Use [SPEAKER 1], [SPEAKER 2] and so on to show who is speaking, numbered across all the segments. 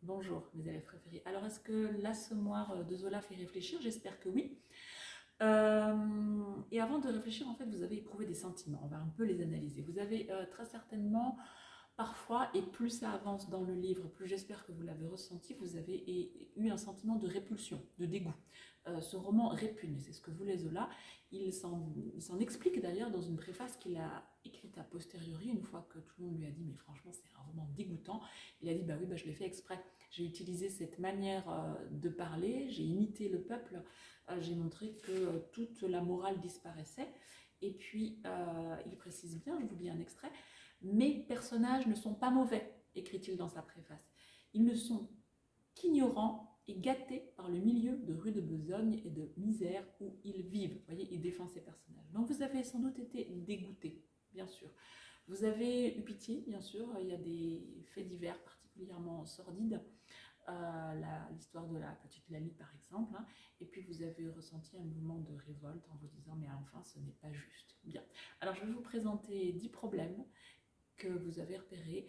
[SPEAKER 1] Bonjour mes élèves préférés. Alors est-ce que l'Assommoir de Zola fait réfléchir? J'espère que oui. Et avant de réfléchir, en fait, vous avez éprouvé des sentiments. On va un peu les analyser. Vous avez très certainement, parfois, et plus ça avance dans le livre, plus j'espère que vous l'avez ressenti, vous avez eu un sentiment de répulsion, de dégoût. Ce roman répugne, c'est ce que voulait Zola. Il s'en explique d'ailleurs dans une préface qu'il a écrite a posteriori, une fois que tout le monde lui a dit « mais franchement, c'est un roman dégoûtant ». Il a dit « bah oui, bah, je l'ai fait exprès, j'ai utilisé cette manière de parler, j'ai imité le peuple, j'ai montré que toute la morale disparaissait ». Et puis, il précise bien, je vous lis un extrait, « Mes personnages ne sont pas mauvais », écrit-il dans sa préface. Ils ne sont qu'ignorants et gâtés par le milieu de rue de besogne et de misère où ils vivent. Vous voyez, il défend ses personnages. Donc vous avez sans doute été dégoûté, bien sûr. Vous avez eu pitié, bien sûr, il y a des faits divers particulièrement sordides, l'histoire de la petite Lali par exemple, hein, et puis vous avez ressenti un mouvement de révolte en vous disant « mais enfin, ce n'est pas juste ». Bien, alors je vais vous présenter 10 problèmes que vous avez repérés.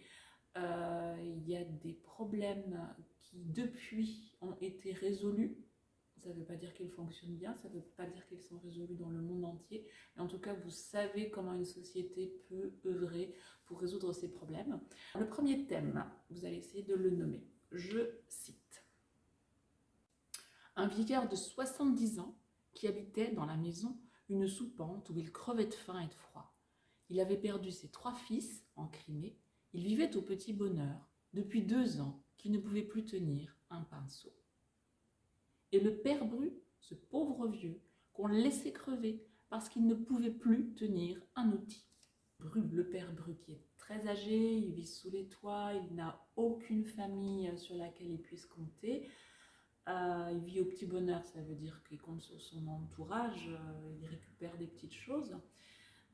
[SPEAKER 1] Il y a des problèmes qui depuis ont été résolus. Ça ne veut pas dire qu'ils fonctionnent bien, ça ne veut pas dire qu'ils sont résolus dans le monde entier, mais en tout cas vous savez comment une société peut œuvrer pour résoudre ces problèmes. Le premier thème, vous allez essayer de le nommer. Je cite. Un vieillard de 70 ans qui habitait dans la maison une soupente où il crevait de faim et de froid. Il avait perdu ses 3 fils en Crimée. Il vivait au petit bonheur depuis 2 ans qu'il ne pouvait plus tenir un pinceau. Et le père Bru, ce pauvre vieux, qu'on laissait crever parce qu'il ne pouvait plus tenir un outil. Le père Bru qui est très âgé, il vit sous les toits, il n'a aucune famille sur laquelle il puisse compter. Il vit au petit bonheur, ça veut dire qu'il compte sur son entourage, il récupère des petites choses.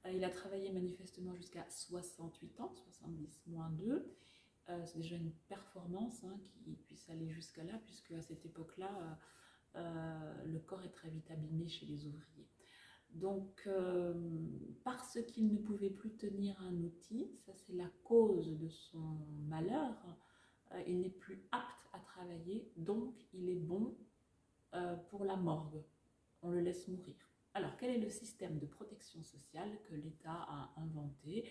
[SPEAKER 1] Il a travaillé manifestement jusqu'à 68 ans, 70 moins 2. C'est déjà une performance hein, qui puisse aller jusqu'à là, puisque à cette époque-là, le corps est très vite abîmé chez les ouvriers. Donc, parce qu'il ne pouvait plus tenir un outil, ça c'est la cause de son malheur, il n'est plus apte à travailler, donc il est bon pour la morgue. On le laisse mourir. Alors, quel est le système de protection sociale que l'État a inventé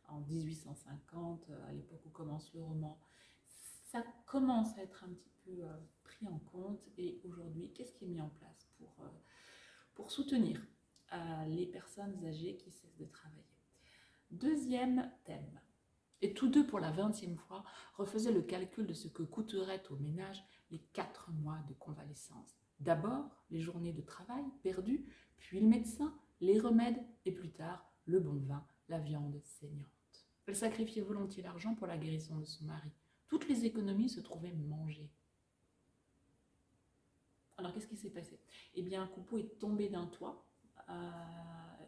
[SPEAKER 1] en 1850, à l'époque où commence le roman? Ça commence à être un petit peu pris en compte, et aujourd'hui, qu'est-ce qui est mis en place pour soutenir les personnes âgées qui cessent de travailler? Deuxième thème, et tous deux pour la 20e fois refaisaient le calcul de ce que coûteraient au ménage les 4 mois de convalescence. D'abord, les journées de travail perdues, puis le médecin, les remèdes, et plus tard, le bon vin, la viande saignante. Elle sacrifiait volontiers l'argent pour la guérison de son mari. Toutes les économies se trouvaient mangées. Alors, qu'est-ce qui s'est passé? Eh bien, Coupeau est tombé d'un toit,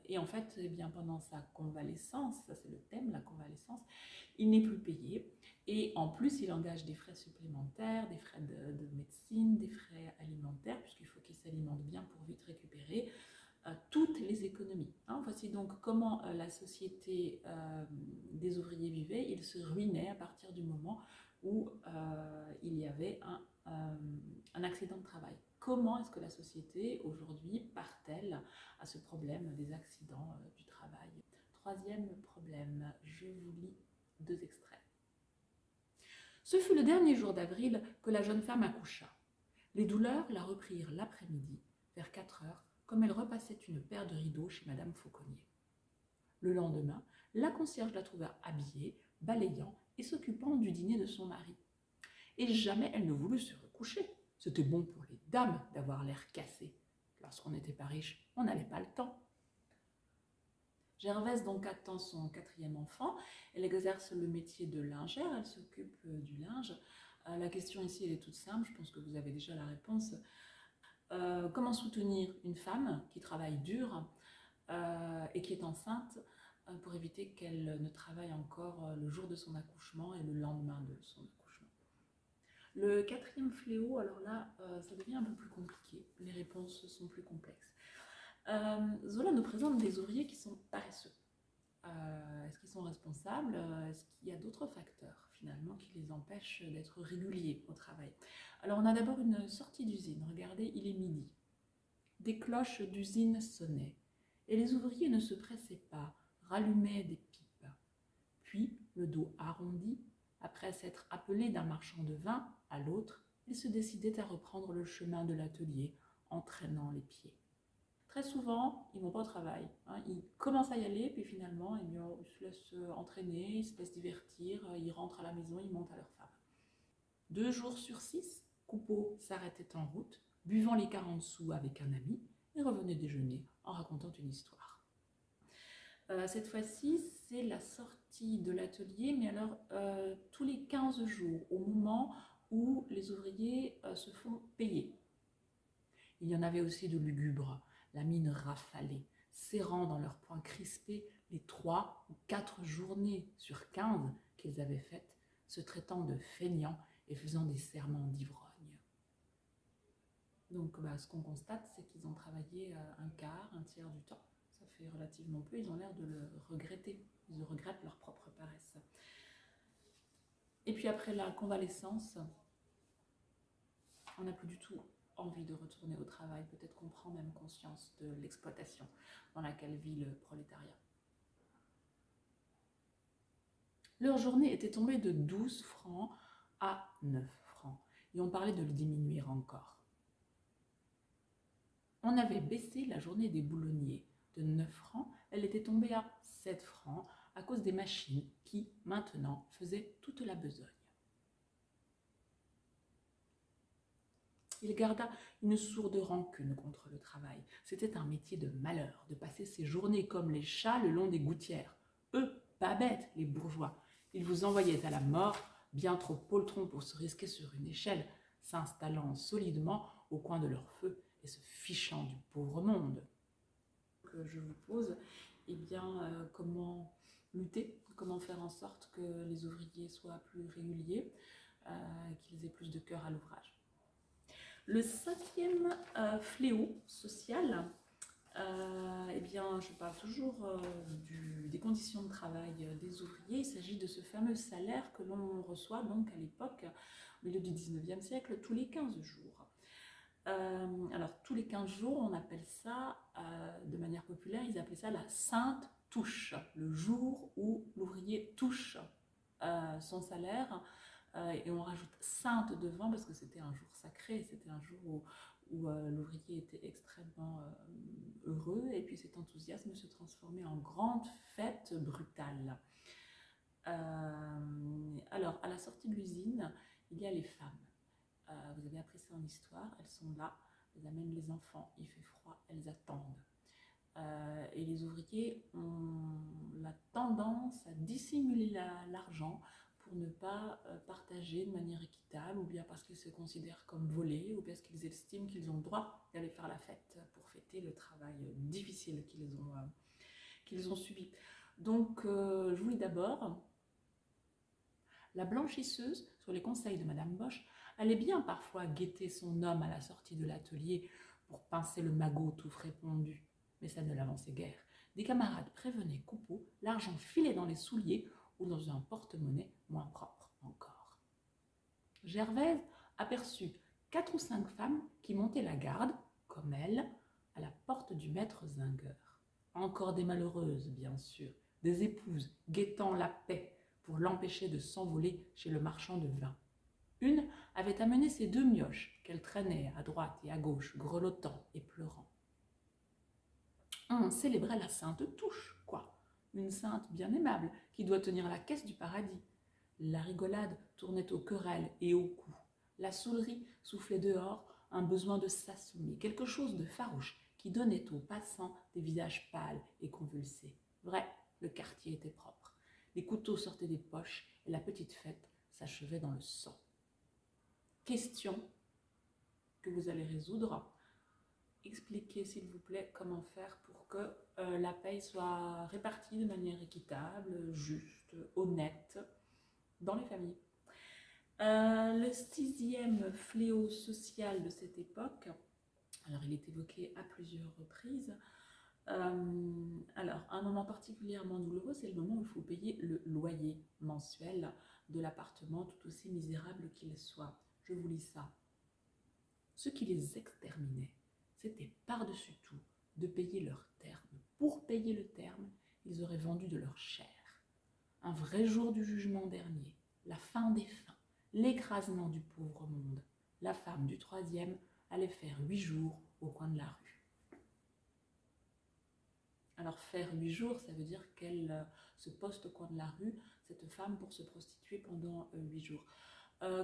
[SPEAKER 1] et en fait, eh bien, pendant sa convalescence, ça c'est le thème, la convalescence, il n'est plus payé, et en plus, il engage des frais supplémentaires, des frais de médecine, des frais alimentaires, puisqu'il faut qu'il s'alimente bien pour vite récupérer, toutes les économies. Hein. Voici donc comment la société des ouvriers vivait. Il se ruinait à partir du moment où il y avait un accident de travail. Comment est-ce que la société aujourd'hui part-elle à ce problème des accidents du travail? Troisième problème, je vous lis 2 extraits. Ce fut le dernier jour d'avril que la jeune femme accoucha. Les douleurs la reprirent l'après-midi, vers 4 heures, comme elle repassait une paire de rideaux chez Madame Fauconnier. Le lendemain, la concierge la trouva habillée, balayant et s'occupant du dîner de son mari. Et jamais elle ne voulut se recoucher. C'était bon pour les dames d'avoir l'air cassé. Lorsqu'on n'était pas riche, on n'avait pas le temps. Gervaise donc attend son 4e enfant. Elle exerce le métier de lingère, elle s'occupe du linge. La question ici, elle est toute simple, je pense que vous avez déjà la réponse. Comment soutenir une femme qui travaille dur et qui est enceinte pour éviter qu'elle ne travaille encore le jour de son accouchement et le lendemain de son accouchement? Le 4e fléau, alors là, ça devient un peu plus compliqué, les réponses sont plus complexes. Zola nous présente des ouvriers qui sont paresseux. Est-ce qu'ils sont responsables? Est-ce qu'il y a d'autres facteurs finalement qui les empêchent d'être réguliers au travail? Alors on a d'abord une sortie d'usine. Regardez, il est midi. Des cloches d'usine sonnaient et les ouvriers ne se pressaient pas, rallumaient des pipes. Puis, le dos arrondi, après s'être appelés d'un marchand de vin à l'autre, ils se décidaient à reprendre le chemin de l'atelier en traînant les pieds. Très souvent, ils ne vont pas au travail. Hein. Ils commencent à y aller, puis finalement, eh bien, ils se laissent entraîner, ils se laissent divertir, ils rentrent à la maison, ils montent à leur femme. 2 jours sur 6, Coupeau s'arrêtait en route, buvant les 40 sous avec un ami, et revenait déjeuner en racontant une histoire. Cette fois-ci, c'est la sortie de l'atelier, mais alors tous les 15 jours, au moment où les ouvriers se font payer. Il y en avait aussi de lugubres, la mine rafalée, serrant dans leurs poings crispés les 3 ou 4 journées sur 15 qu'ils avaient faites, se traitant de feignants et faisant des serments d'ivrogne. Donc ce qu'on constate, c'est qu'ils ont travaillé un quart, un tiers du temps. Ça fait relativement peu, ils ont l'air de le regretter. Ils regrettent leur propre paresse. Et puis après la convalescence, on n'a plus du tout envie de retourner au travail. Peut-être qu'on prend même conscience de l'exploitation dans laquelle vit le prolétariat. Leur journée était tombée de 12 francs à 9 francs. Et on parlait de le diminuer encore. On avait baissé la journée des boulonniers de 9 francs. Elle était tombée à 7 francs à cause des machines qui, maintenant, faisaient toute la besogne. Il garda une sourde rancune contre le travail. C'était un métier de malheur, de passer ses journées comme les chats le long des gouttières. Eux, pas bêtes, les bourgeois. Ils vous envoyaient à la mort, bien trop poltrons pour se risquer sur une échelle, s'installant solidement au coin de leur feu et se fichant du pauvre monde. Que je vous pose, eh bien, comment lutter, comment faire en sorte que les ouvriers soient plus réguliers, qu'ils aient plus de cœur à l'ouvrage. Le 5e fléau social, eh bien, je parle toujours des conditions de travail des ouvriers. Il s'agit de ce fameux salaire que l'on reçoit donc à l'époque, au milieu du 19e siècle, tous les 15 jours. Alors, tous les 15 jours, on appelle ça, de manière populaire, ils appelaient ça la sainte touche, le jour où l'ouvrier touche son salaire. Et on rajoute sainte devant parce que c'était un jour sacré, c'était un jour où l'ouvrier était extrêmement heureux et puis cet enthousiasme se transformait en grande fête brutale. Alors, à la sortie de l'usine, il y a les femmes. Vous avez appris ça en histoire, elles sont là, elles amènent les enfants, il fait froid, elles attendent. Et les ouvriers ont la tendance à dissimuler l'argent pour ne pas partager de manière équitable, ou bien parce qu'ils se considèrent comme volés, ou parce qu'ils estiment qu'ils ont le droit d'aller faire la fête pour fêter le travail difficile qu'ils ont subi. Donc, je vous lis d'abord. La blanchisseuse, sur les conseils de Madame Boche, allait bien parfois guetter son homme à la sortie de l'atelier pour pincer le magot tout frépondu. Mais ça ne l'avançait guère. Des camarades prévenaient Coupeau, l'argent filait dans les souliers ou dans un porte-monnaie moins propre encore. Gervaise aperçut 4 ou 5 femmes qui montaient la garde, comme elle, à la porte du maître zingueur. Encore des malheureuses, bien sûr, des épouses guettant la paix pour l'empêcher de s'envoler chez le marchand de vin. Une avait amené ses 2 mioches qu'elle traînait à droite et à gauche, grelottant et pleurant. On célébrait la sainte touche, quoi. Une sainte bien aimable qui doit tenir la caisse du paradis. La rigolade tournait aux querelles et aux coups. La saoulerie soufflait dehors un besoin de s'assommer, quelque chose de farouche qui donnait aux passants des visages pâles et convulsés. Vrai, le quartier était propre. Les couteaux sortaient des poches et la petite fête s'achevait dans le sang. Question que vous allez résoudre. Expliquez s'il vous plaît comment faire pour que la paye soit répartie de manière équitable, juste, honnête dans les familles. Le 6e fléau social de cette époque, alors il est évoqué à plusieurs reprises, Alors, un moment particulièrement douloureux, c'est le moment où il faut payer le loyer mensuel de l'appartement, tout aussi misérable qu'il soit. Je vous lis ça. Ce qui les exterminait, c'était par-dessus tout de payer leur terme. Pour payer le terme, ils auraient vendu de leur chair. Un vrai jour du jugement dernier, la fin des fins, l'écrasement du pauvre monde. La femme du troisième allait faire 8 jours au coin de la rue. Alors faire 8 jours, ça veut dire qu'elle se poste au coin de la rue, cette femme, pour se prostituer pendant 8 jours.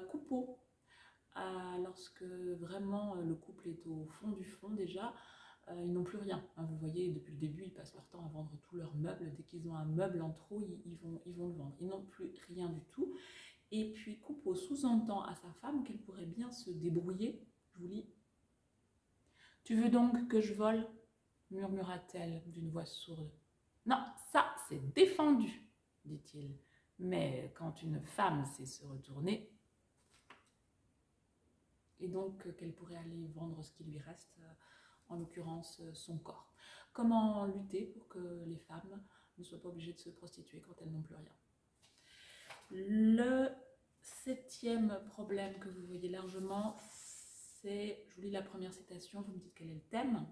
[SPEAKER 1] Coupeau, lorsque vraiment le couple est au fond du fond déjà, ils n'ont plus rien. Hein, vous voyez, depuis le début, ils passent leur temps à vendre tous leurs meubles. Dès qu'ils ont un meuble en trop, ils vont le vendre. Ils n'ont plus rien du tout. Et puis Coupeau sous-entend à sa femme qu'elle pourrait bien se débrouiller. Je vous lis. « Tu veux donc que je vole ?» murmura-t-elle d'une voix sourde. « Non, ça, c'est défendu, dit-il. Mais quand une femme sait se retourner... » Et donc qu'elle pourrait aller vendre ce qui lui reste, en l'occurrence son corps. Comment lutter pour que les femmes ne soient pas obligées de se prostituer quand elles n'ont plus rien? Le 7e problème que vous voyez largement, c'est, je vous lis la première citation, vous me dites quel est le thème.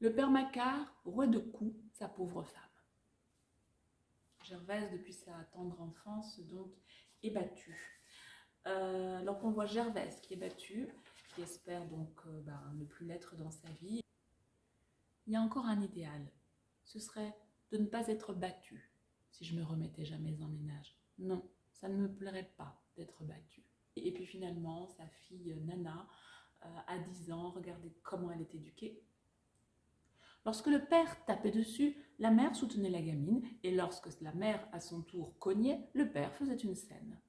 [SPEAKER 1] Le père Macquart, roi de coups, sa pauvre femme. Gervaise, depuis sa tendre enfance, donc, est battue. Donc on voit Gervaise qui est battue, qui espère donc ne plus l'être dans sa vie. Il y a encore un idéal, ce serait de ne pas être battue si je me remettais jamais en ménage. Non, ça ne me plairait pas d'être battue. Et puis finalement, sa fille Nana, à 10 ans, regardez comment elle est éduquée. Lorsque le père tapait dessus, la mère soutenait la gamine, et lorsque la mère à son tour cognait, le père faisait une scène.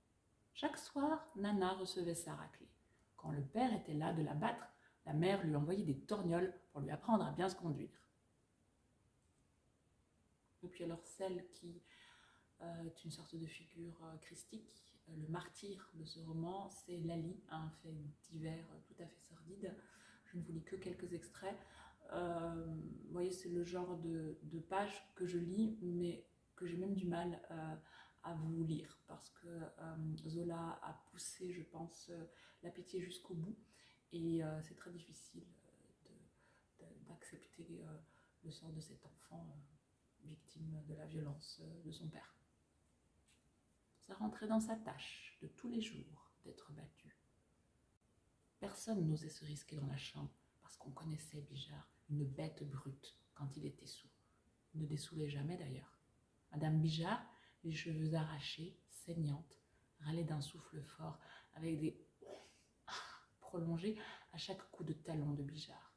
[SPEAKER 1] Chaque soir, Nana recevait sa raclée. Quand le père était là de la battre, la mère lui envoyait des torgnoles pour lui apprendre à bien se conduire. Et puis alors celle qui est une sorte de figure christique, le martyr de ce roman, c'est Lali, un fait divers tout à fait sordide. Je ne vous lis que quelques extraits. Vous voyez, c'est le genre de page que je lis, mais que j'ai même du mal à vous lire, parce que Zola a poussé, je pense, la pitié jusqu'au bout, et c'est très difficile d'accepter le sort de cet enfant victime de la violence de son père. Ça rentrait dans sa tâche de tous les jours d'être battu. Personne n'osait se risquer dans la chambre, parce qu'on connaissait Bijard, une bête brute, quand il était saoul. Il ne dessoulait jamais d'ailleurs. Madame Bijard, les cheveux arrachés, saignante, râlait d'un souffle fort, avec des prolongés à chaque coup de talon de Bijard.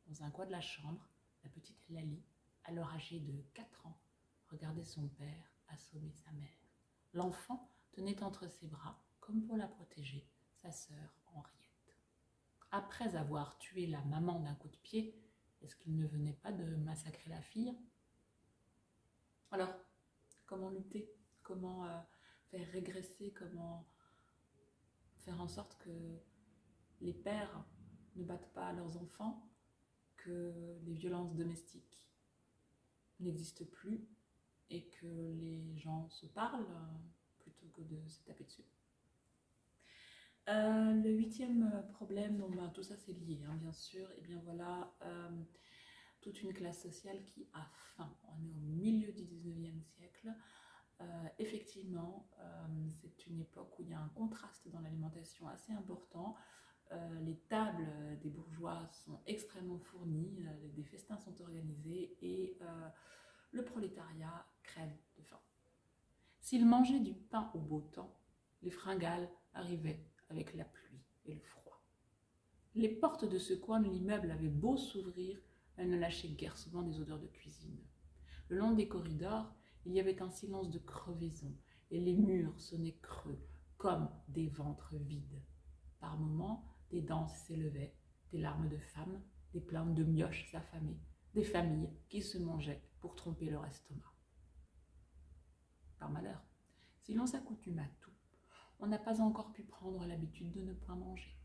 [SPEAKER 1] Dans un coin de la chambre, la petite Lali, alors âgée de 4 ans, regardait son père assommer sa mère. L'enfant tenait entre ses bras, comme pour la protéger, sa sœur Henriette. Après avoir tué la maman d'un coup de pied, est-ce qu'il ne venait pas de massacrer la fille? Alors, comment lutter? Comment faire régresser? Comment faire en sorte que les pères ne battent pas leurs enfants, que les violences domestiques n'existent plus et que les gens se parlent plutôt que de se taper dessus? Le 8e problème, bon, tout ça c'est lié, hein, bien sûr, et bien voilà, toute une classe sociale qui a faim. On est au milieu du 19e siècle. Effectivement, c'est une époque où il y a un contraste dans l'alimentation assez important. Les tables des bourgeois sont extrêmement fournies, des festins sont organisés et le prolétariat crève de faim. S'il mangeait du pain au beau temps, les fringales arrivaient avec la pluie et le froid. Les portes de ce coin de l'immeuble avaient beau s'ouvrir, elles ne lâchaient guère souvent des odeurs de cuisine. Le long des corridors, il y avait un silence de crevaison, et les murs sonnaient creux, comme des ventres vides. Par moments, des danses s'élevaient, des larmes de femmes, des plaintes de mioches affamées, des familles qui se mangeaient pour tromper leur estomac. Par malheur, si l'on s'accoutume à tout, on n'a pas encore pu prendre l'habitude de ne point manger.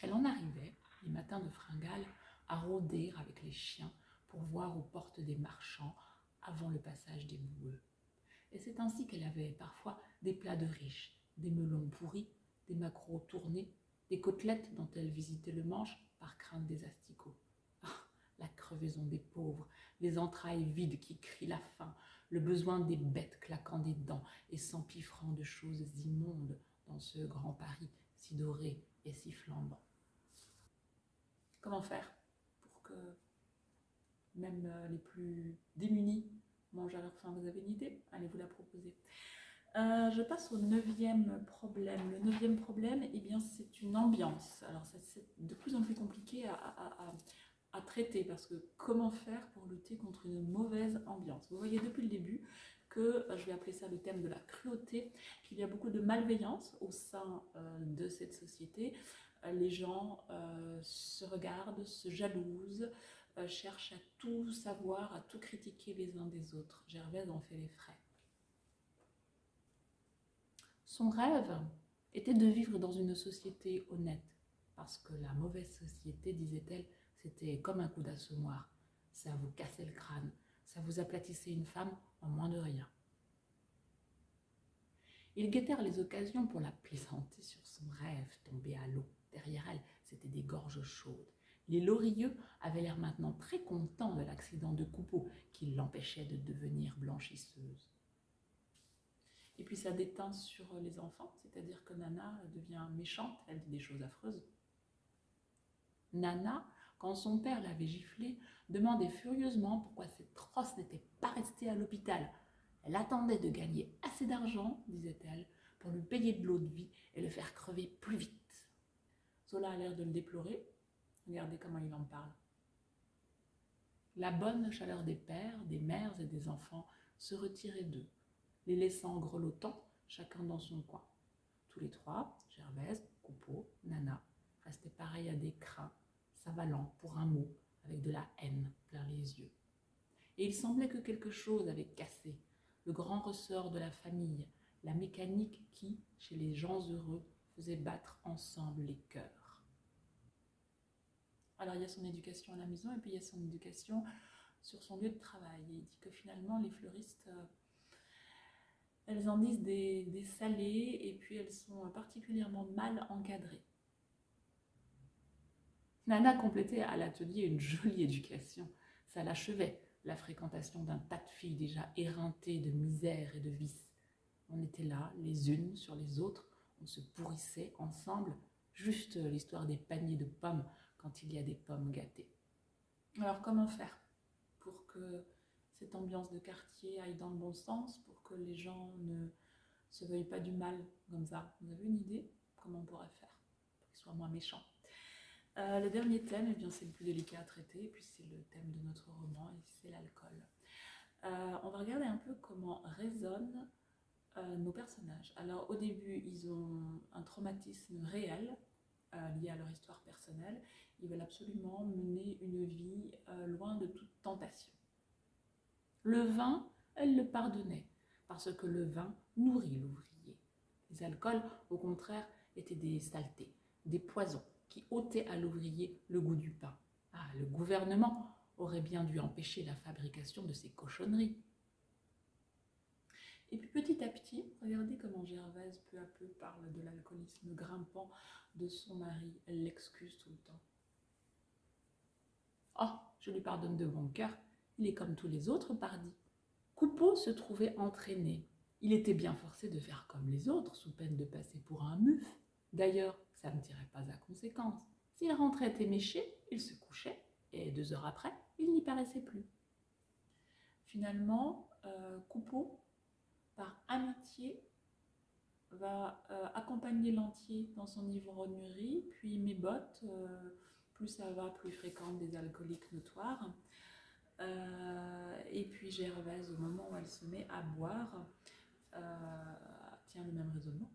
[SPEAKER 1] Elle en arrivait, les matins de fringale, à rôder avec les chiens pour voir aux portes des marchands avant le passage des boueux. Et c'est ainsi qu'elle avait parfois des plats de riches, des melons pourris, des maquereaux tournés, des côtelettes dont elle visitait le manche par crainte des asticots. Ah, la crevaison des pauvres, les entrailles vides qui crient la faim, le besoin des bêtes claquant des dents et s'empiffrant de choses immondes dans ce grand Paris si doré et si flambant. Comment faire pour que même les plus démunis mangent à leur faim? Vous avez une idée? Allez vous la proposer. Je passe au 9e problème. Le 9e problème, eh bien, c'est une ambiance. Alors, c'est de plus en plus compliqué à traiter parce que comment faire pour lutter contre une mauvaise ambiance? Vous voyez depuis le début que, je vais appeler ça le thème de la cruauté, qu'il y a beaucoup de malveillance au sein de cette société. Les gens se regardent, se jalousent, cherchent à tout savoir, à tout critiquer les uns des autres. Gervaise en fait les frais. Son rêve était de vivre dans une société honnête, parce que la mauvaise société, disait-elle, c'était comme un coup d'assommoir. Ça vous cassait le crâne, ça vous aplatissait une femme en moins de rien. Ils guettèrent les occasions pour la plaisanter sur son rêve tombé à l'eau. Derrière elle, c'était des gorges chaudes. Les Lorilleux avaient l'air maintenant très contents de l'accident de Coupeau qui l'empêchait de devenir blanchisseuse. Et puis ça déteint sur les enfants, c'est-à-dire que Nana devient méchante, elle dit des choses affreuses. Nana, quand son père l'avait giflée, demandait furieusement pourquoi cette trosse n'était pas restée à l'hôpital. Elle attendait de gagner assez d'argent, disait-elle, pour lui payer de l'eau de vie et le faire crever plus vite. Zola a l'air de le déplorer. Regardez comment il en parle. La bonne chaleur des pères, des mères et des enfants se retirait d'eux, les laissant grelottants, chacun dans son coin. Tous les trois, Gervaise, Coupeau, Nana, restaient pareils à des crins, s'avalant pour un mot, avec de la haine plein les yeux. Et il semblait que quelque chose avait cassé, le grand ressort de la famille, la mécanique qui, chez les gens heureux, faisait battre ensemble les cœurs. Alors il y a son éducation à la maison et puis il y a son éducation sur son lieu de travail. Et il dit que finalement les fleuristes, elles en disent des salés et puis elles sont particulièrement mal encadrées. Nana complétait à l'atelier une jolie éducation. Ça l'achevait, la fréquentation d'un tas de filles déjà éreintées de misère et de vices. On était là, les unes sur les autres, on se pourrissait ensemble, juste l'histoire des paniers de pommes quand il y a des pommes gâtées. Alors comment faire pour que cette ambiance de quartier aille dans le bon sens, pour que les gens ne se veuillent pas du mal comme ça? Vous avez une idée comment on pourrait faire pour qu'ils soient moins méchants? Le dernier thème, eh bien, c'est le plus délicat à traiter, et puis c'est le thème de notre roman, et c'est l'alcool. On va regarder un peu comment résonnent nos personnages. Alors au début, ils ont un traumatisme réel lié à leur histoire personnelle. Ils veulent absolument mener une vie loin de toute tentation. Le vin, elle le pardonnait, parce que le vin nourrit l'ouvrier. Les alcools, au contraire, étaient des saletés, des poisons, qui ôtait à l'ouvrier le goût du pain. Ah, le gouvernement aurait bien dû empêcher la fabrication de ces cochonneries. Et puis petit à petit, regardez comment Gervaise peu à peu parle de l'alcoolisme grimpant de son mari. Elle l'excuse tout le temps. « Oh, je lui pardonne de bon cœur, il est comme tous les autres, pardi. » Coupeau se trouvait entraîné. Il était bien forcé de faire comme les autres, sous peine de passer pour un muf. D'ailleurs, ça ne tirait pas à conséquence. S'il rentrait éméché, il se couchait, et 2 heures après, il n'y paraissait plus. Finalement, Coupeau, par amitié, va accompagner Lantier dans son ivrognerie, puis Mes-Bottes, plus ça va, plus il fréquente des alcooliques notoires. Et puis Gervaise, au moment où elle se met à boire, tient le même raisonnement.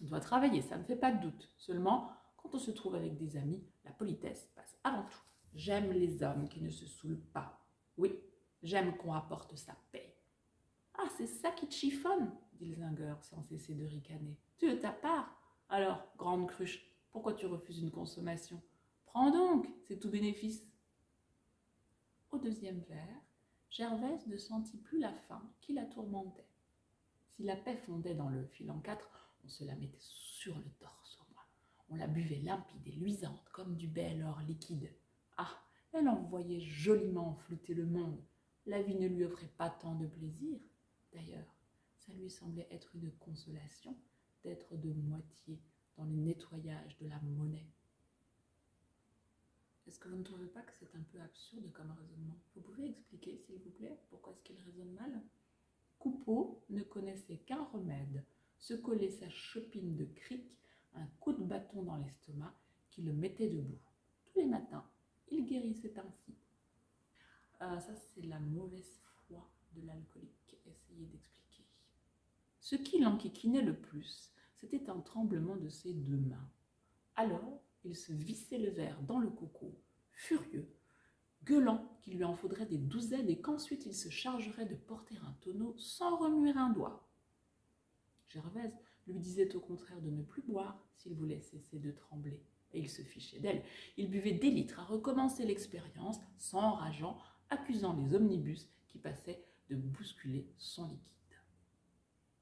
[SPEAKER 1] On doit travailler, ça ne fait pas de doute. Seulement, quand on se trouve avec des amis, la politesse passe avant tout. J'aime les hommes qui ne se saoulent pas. Oui, j'aime qu'on apporte sa paix. Ah, c'est ça qui te chiffonne, dit le zingueur sans cesser de ricaner. Tu de ta part? Alors, grande cruche, Pourquoi tu refuses une consommation? Prends donc, c'est tout bénéfice. Au deuxième verre, Gervaise ne sentit plus la faim qui la tourmentait. Si la paix fondait dans le fil en quatre, on se la mettait sur le torse au moins. On la buvait limpide et luisante comme du bel or liquide. Ah, elle en voyait joliment flouter le monde. La vie ne lui offrait pas tant de plaisir. D'ailleurs, ça lui semblait être une consolation d'être de moitié dans le nettoyage de la monnaie. Est-ce que vous ne trouvez pas que c'est un peu absurde comme raisonnement? Vous pouvez expliquer, s'il vous plaît, pourquoi est-ce qu'il raisonne mal? Coupeau ne connaissait qu'un remède, se coller sa chopine de cric, un coup de bâton dans l'estomac qui le mettait debout. Tous les matins, il guérissait ainsi. Ça, c'est la mauvaise foi de l'alcoolique. Essayez d'expliquer. Ce qui l'enquiquinait le plus, c'était un tremblement de ses deux mains. Alors, il se vissait le verre dans le coco, furieux, gueulant qu'il lui en faudrait des douzaines et qu'ensuite il se chargerait de porter un tonneau sans remuer un doigt. Gervaise lui disait au contraire de ne plus boire s'il voulait cesser de trembler, et il se fichait d'elle. Il buvait des litres à recommencer l'expérience, s'enrageant, accusant les omnibus qui passaient de bousculer son liquide.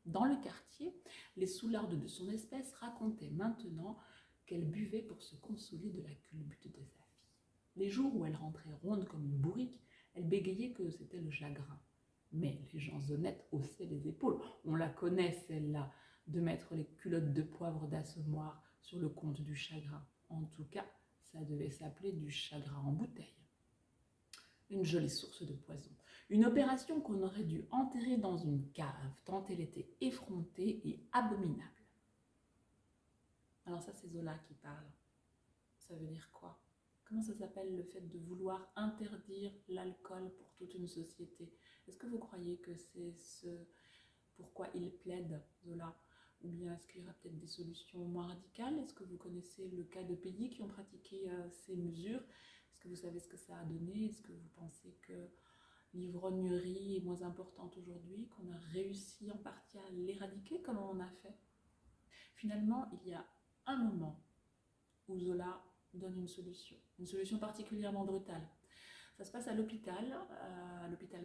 [SPEAKER 1] Dans le quartier, les soulardes de son espèce racontaient maintenant qu'elle buvait pour se consoler de la culbute de sa fille. Les jours où elle rentrait ronde comme une bourrique, elle bégayait que c'était le chagrin. Mais les gens honnêtes haussaient les épaules. On la connaît, celle-là, de mettre les culottes de poivre d'Assommoir sur le compte du chagrin. En tout cas, ça devait s'appeler du chagrin en bouteille. Une jolie source de poison. Une opération qu'on aurait dû enterrer dans une cave, tant elle était effrontée et abominable. Alors ça, c'est Zola qui parle. Ça veut dire quoi? Comment ça s'appelle le fait de vouloir interdire l'alcool pour toute une société? Est-ce que vous croyez que c'est ce pourquoi il plaide, Zola? Ou bien est-ce qu'il y aura peut-être des solutions moins radicales? Est-ce que vous connaissez le cas de pays qui ont pratiqué ces mesures? Est-ce que vous savez ce que ça a donné? Est-ce que vous pensez que l'ivrognerie est moins importante aujourd'hui, qu'on a réussi en partie à l'éradiquer? Comment on a fait? Finalement, il y a un moment où Zola donne une solution particulièrement brutale. Ça se passe à l'hôpital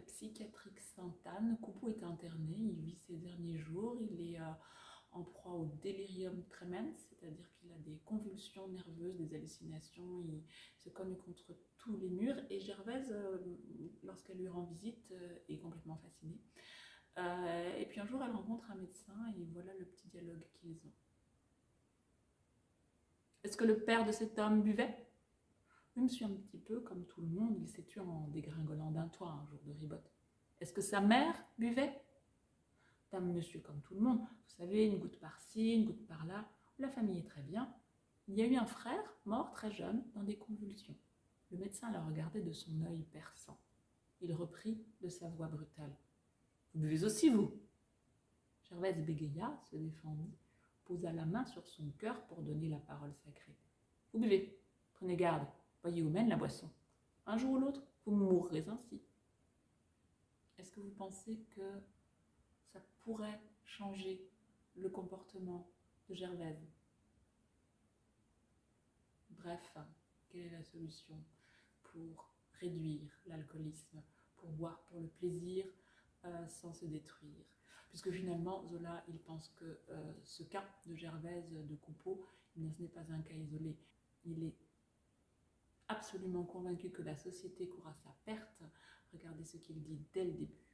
[SPEAKER 1] psychiatrique Sainte-Anne. Coupeau est interné, il vit ses derniers jours, il est en proie au délirium tremens, c'est-à-dire qu'il a des convulsions nerveuses, des hallucinations, il se cogne contre tous les murs, et Gervaise, lorsqu'elle lui rend visite, est complètement fascinée. Et puis un jour, elle rencontre un médecin, et voilà le petit dialogue qu'ils ont. Est-ce que le père de cet homme buvait? Oui, monsieur, un petit peu, comme tout le monde, il s'est tué en dégringolant d'un toit un jour de ribote. Est-ce que sa mère buvait? Dame, monsieur, comme tout le monde, vous savez, une goutte par-ci, une goutte par-là. La famille est très bien. Il y a eu un frère, mort très jeune, dans des convulsions. Le médecin la regardait de son œil perçant. Il reprit de sa voix brutale. Vous buvez aussi, vous? Gervaise bégaya, se défendit, posa la main sur son cœur pour donner la parole sacrée. Vous buvez, prenez garde, voyez où mène la boisson. Un jour ou l'autre, vous mourrez ainsi. Est-ce que vous pensez que ça pourrait changer le comportement de Gervaise? Bref, quelle est la solution pour réduire l'alcoolisme, pour boire pour le plaisir sans se détruire? Puisque finalement, Zola, il pense que ce cas de Gervaise de Coupeau, ce n'est pas un cas isolé. Il est absolument convaincu que la société court à sa perte. Regardez ce qu'il dit dès le début.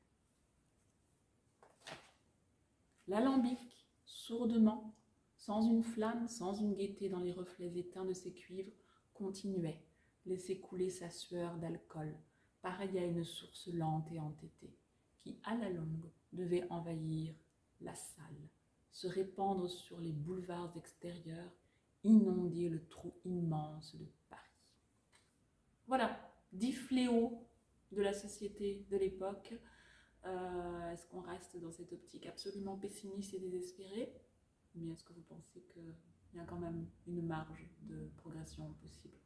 [SPEAKER 1] L'alambic, sourdement, sans une flamme, sans une gaieté dans les reflets éteints de ses cuivres, continuait, laissait couler sa sueur d'alcool, pareille à une source lente et entêtée, qui, à la longue, devait envahir la salle, se répandre sur les boulevards extérieurs, inonder le trou immense de Paris. Voilà, 10 fléaux de la société de l'époque. Est-ce qu'on reste dans cette optique absolument pessimiste et désespérée? Ou bien est-ce que vous pensez qu'il y a quand même une marge de progression possible?